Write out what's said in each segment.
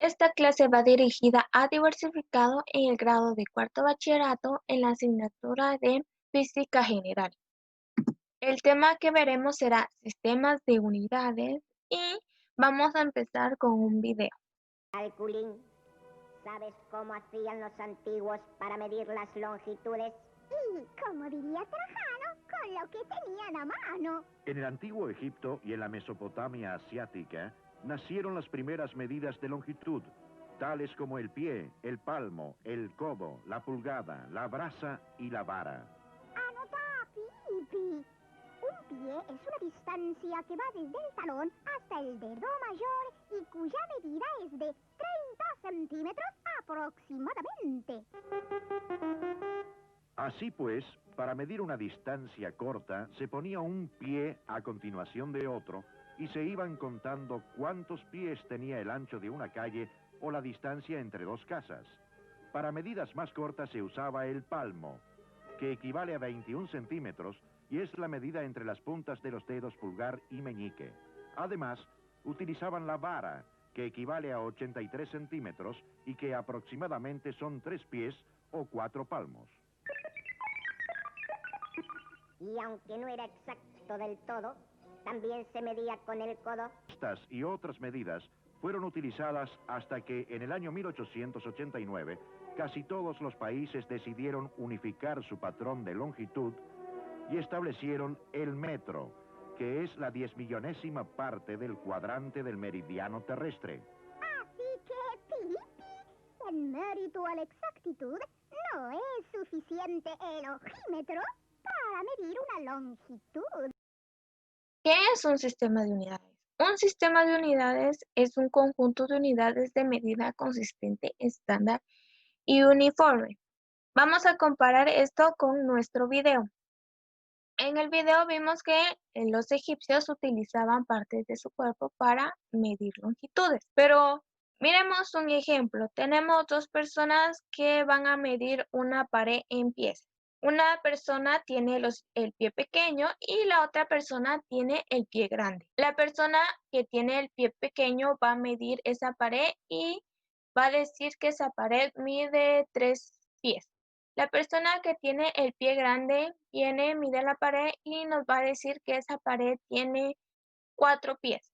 Esta clase va dirigida a diversificado en el grado de cuarto bachillerato en la asignatura de Física General. El tema que veremos será sistemas de unidades y vamos a empezar con un video. Calculín, ¿sabes cómo hacían los antiguos para medir las longitudes? Y, como diría Trajano, con lo que tenían a mano. En el antiguo Egipto y en la Mesopotamia asiática nacieron las primeras medidas de longitud, tales como el pie, el palmo, el codo, la pulgada, la brasa y la vara. Anota, Pipi. Un pie es una distancia que va desde el talón hasta el dedo mayor y cuya medida es de 30 centímetros aproximadamente. Así pues, para medir una distancia corta, se ponía un pie a continuación de otro y se iban contando cuántos pies tenía el ancho de una calle o la distancia entre dos casas. Para medidas más cortas se usaba el palmo, que equivale a 21 centímetros y es la medida entre las puntas de los dedos pulgar y meñique. Además, utilizaban la vara, que equivale a 83 centímetros y que aproximadamente son 3 pies o 4 palmos. Y aunque no era exacto del todo, también se medía con el codo. Estas y otras medidas fueron utilizadas hasta que en el año 1889 casi todos los países decidieron unificar su patrón de longitud y establecieron el metro, que es la 10.000.000ª parte del cuadrante del meridiano terrestre. Así que, Pipi, en mérito a la exactitud, no es suficiente el ojímetro para medir una longitud. ¿Qué es un sistema de unidades? Un sistema de unidades es un conjunto de unidades de medida consistente, estándar y uniforme. Vamos a comparar esto con nuestro video. En el video vimos que los egipcios utilizaban partes de su cuerpo para medir longitudes, pero miremos un ejemplo. Tenemos dos personas que van a medir una pared en pies. Una persona tiene el pie pequeño y la otra persona tiene el pie grande. La persona que tiene el pie pequeño va a medir esa pared y va a decir que esa pared mide 3 pies. La persona que tiene el pie grande viene, mide la pared y nos va a decir que esa pared tiene 4 pies.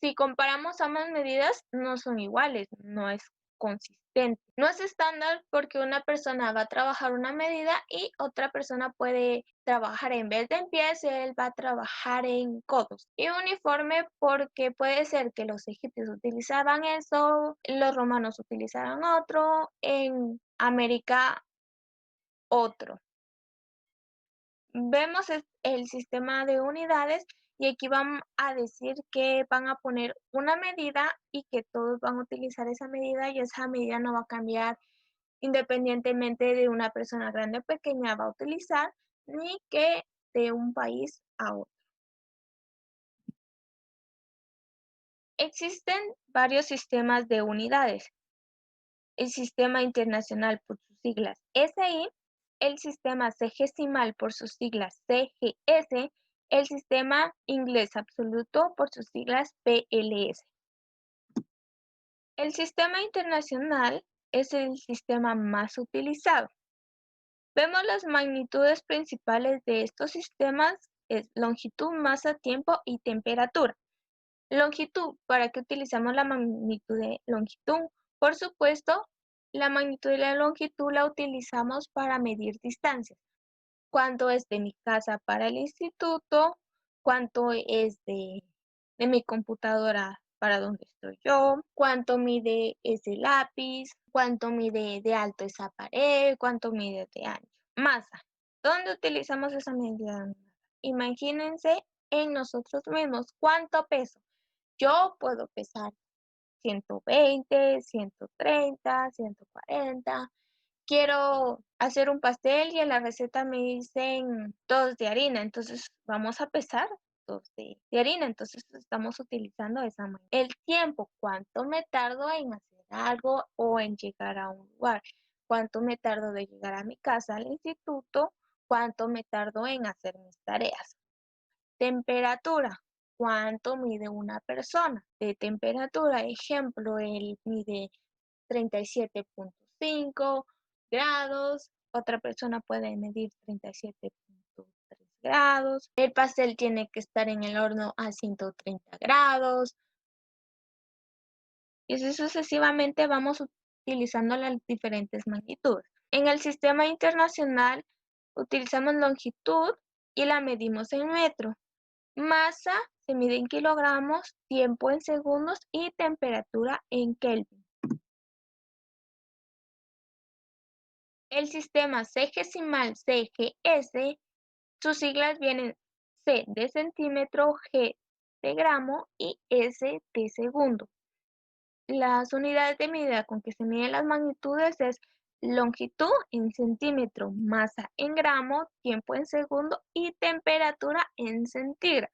Si comparamos ambas medidas, no son iguales, no es consistente. No es estándar porque una persona va a trabajar una medida y otra persona puede trabajar en vez de en pies, él va a trabajar en codos. Y uniforme porque puede ser que los egipcios utilizaban eso, los romanos utilizaran otro, en América otro. Vemos el sistema de unidades y aquí van a decir que van a poner una medida y que todos van a utilizar esa medida y esa medida no va a cambiar independientemente de una persona grande o pequeña va a utilizar ni que de un país a otro. Existen varios sistemas de unidades. El Sistema Internacional por sus siglas SI, el Sistema Sexagesimal por sus siglas CGS, el Sistema Inglés Absoluto por sus siglas PLS. El Sistema Internacional es el sistema más utilizado. Vemos las magnitudes principales de estos sistemas, es longitud, masa, tiempo y temperatura. Longitud, ¿para qué utilizamos la magnitud de longitud? Por supuesto, la magnitud de la longitud la utilizamos para medir distancias. ¿Cuánto es de mi casa para el instituto? ¿Cuánto es de mi computadora para donde estoy yo? ¿Cuánto mide ese lápiz? ¿Cuánto mide de alto esa pared? ¿Cuánto mide de ancho? Masa. ¿Dónde utilizamos esa medida? Imagínense en nosotros mismos. ¿Cuánto peso? Yo puedo pesar 120, 130, 140. Quiero hacer un pastel y en la receta me dicen 2 de harina, entonces vamos a pesar 2 de harina, entonces estamos utilizando esa manera. El tiempo, cuánto me tardo en hacer algo o en llegar a un lugar, cuánto me tardo de llegar a mi casa, al instituto, cuánto me tardo en hacer mis tareas. Temperatura. cuánto mide una persona. De temperatura, ejemplo, él mide 37.5 grados, otra persona puede medir 37.3 grados. El pastel tiene que estar en el horno a 130 grados. Y así sucesivamente vamos utilizando las diferentes magnitudes. En el sistema internacional utilizamos longitud y la medimos en metro. Masa se mide en kilogramos, tiempo en segundos y temperatura en Kelvin. El sistema sexagesimal CGS, sus siglas vienen C de centímetro, G de gramo y S de segundo. Las unidades de medida con que se miden las magnitudes es longitud en centímetro, masa en gramo, tiempo en segundo y temperatura en centígrado.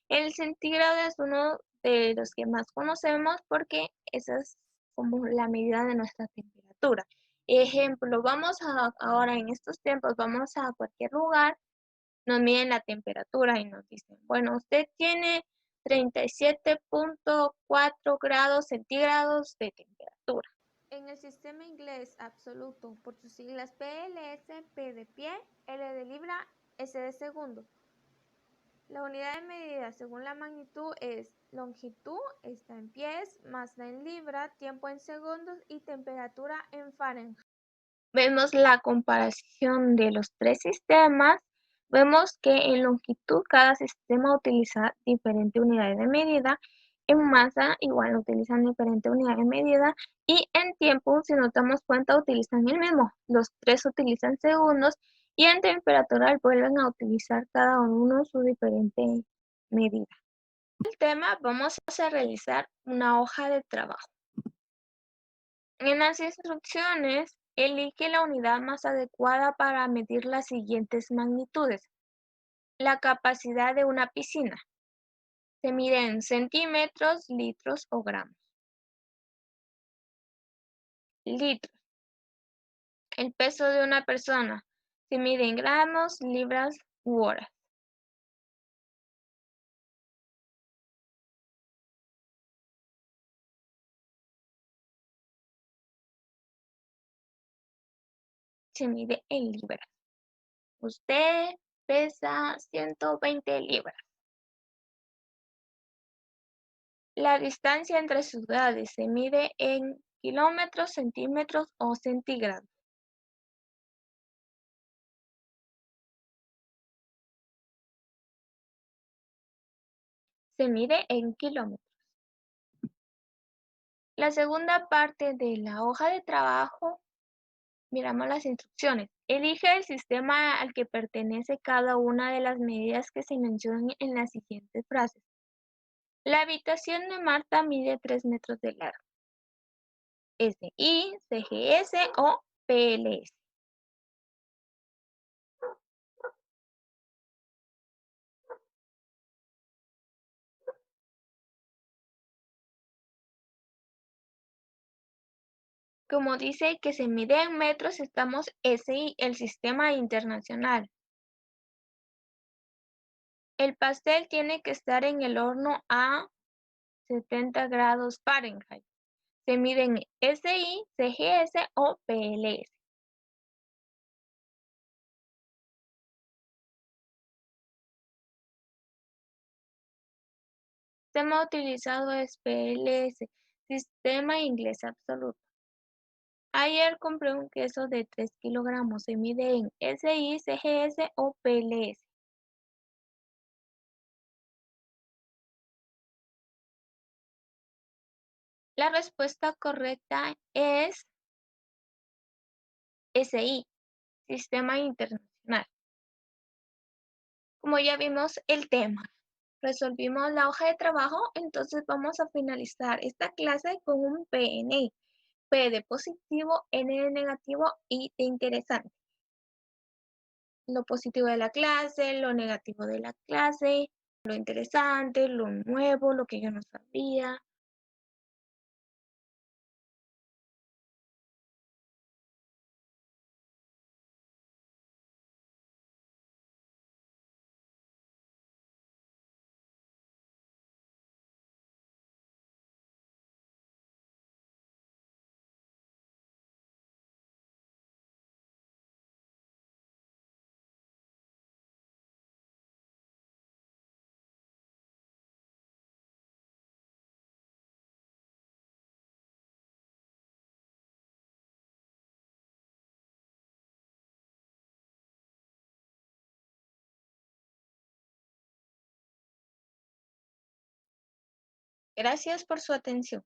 El centígrado es uno de los que más conocemos porque esa es como la medida de nuestra temperatura. Ejemplo, ahora en estos tiempos, vamos a cualquier lugar, nos miden la temperatura y nos dicen, bueno, usted tiene 37.4 grados centígrados de temperatura. En el sistema inglés absoluto, por sus siglas PLS, P de pie, L de libra, S de segundo. La unidad de medida según la magnitud es longitud, está en pies, masa en libra, tiempo en segundos y temperatura en Fahrenheit. Vemos la comparación de los tres sistemas. Vemos que en longitud cada sistema utiliza diferente unidad de medida. En masa igual utilizan diferente unidad de medida. Y en tiempo, si nos damos cuenta, utilizan el mismo. Los tres utilizan segundos. Y en temperatura vuelven a utilizar cada uno su diferente medida. En el tema vamos a realizar una hoja de trabajo. En las instrucciones, elige la unidad más adecuada para medir las siguientes magnitudes. La capacidad de una piscina. Se mide en centímetros, litros o gramos. Litros. El peso de una persona. Se mide en gramos, libras u horas. Se mide en libras. Usted pesa 120 libras. La distancia entre ciudades se mide en kilómetros, centímetros o centígrados. Se mide en kilómetros. La segunda parte de la hoja de trabajo, miramos las instrucciones. Elige el sistema al que pertenece cada una de las medidas que se mencionan en las siguientes frases. La habitación de Marta mide 3 metros de largo. SI, CGS o PLS. Como dice que se mide en metros, estamos SI, el sistema internacional. El pastel tiene que estar en el horno a 70 grados Fahrenheit. Se mide en SI, CGS o PLS. El sistema utilizado es PLS, Sistema Inglés Absoluto. Ayer compré un queso de 3 kilogramos. Se mide en SI, CGS o PLS. La respuesta correcta es SI, Sistema Internacional. Como ya vimos el tema, resolvimos la hoja de trabajo, entonces vamos a finalizar esta clase con un PNI. P de positivo, N de negativo y de interesante. Lo positivo de la clase, lo negativo de la clase, lo interesante, lo nuevo, lo que yo no sabía. Gracias por su atención.